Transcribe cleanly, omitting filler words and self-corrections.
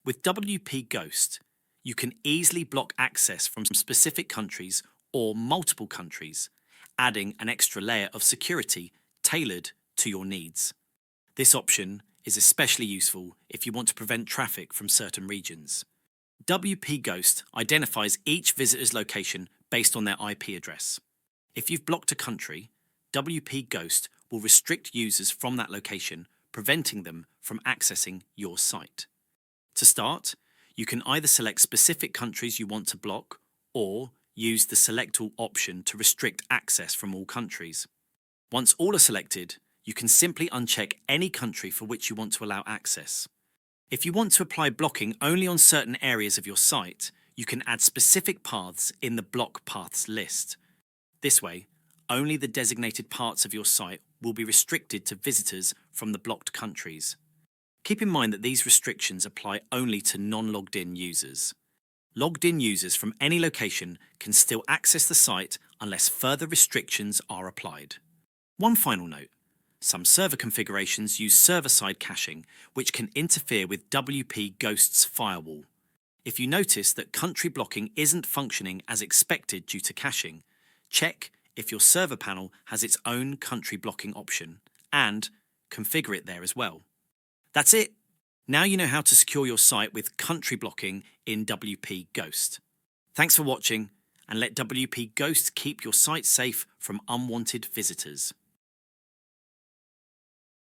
With WP Ghost, you can easily block access from specific countries or multiple countries, adding an extra layer of security tailored to your needs. This option is especially useful if you want to prevent traffic from certain regions. WP Ghost identifies each visitor's location based on their IP address. If you've blocked a country, WP Ghost will restrict users from that location, preventing them from accessing your site. To start, you can either select specific countries you want to block or use the Select All option to restrict access from all countries. Once all are selected, you can simply uncheck any country for which you want to allow access. If you want to apply blocking only on certain areas of your site, you can add specific paths in the block paths list. This way, only the designated parts of your site will be restricted to visitors from the blocked countries. Keep in mind that these restrictions apply only to non-logged in users. Logged in users from any location can still access the site unless further restrictions are applied. One final note. Some server configurations use server-side caching, which can interfere with WP Ghost's firewall. If you notice that country blocking isn't functioning as expected due to caching, check if your server panel has its own country blocking option and configure it there as well. That's it. Now you know how to secure your site with country blocking in WP Ghost. Thanks for watching, and let WP Ghost keep your site safe from unwanted visitors.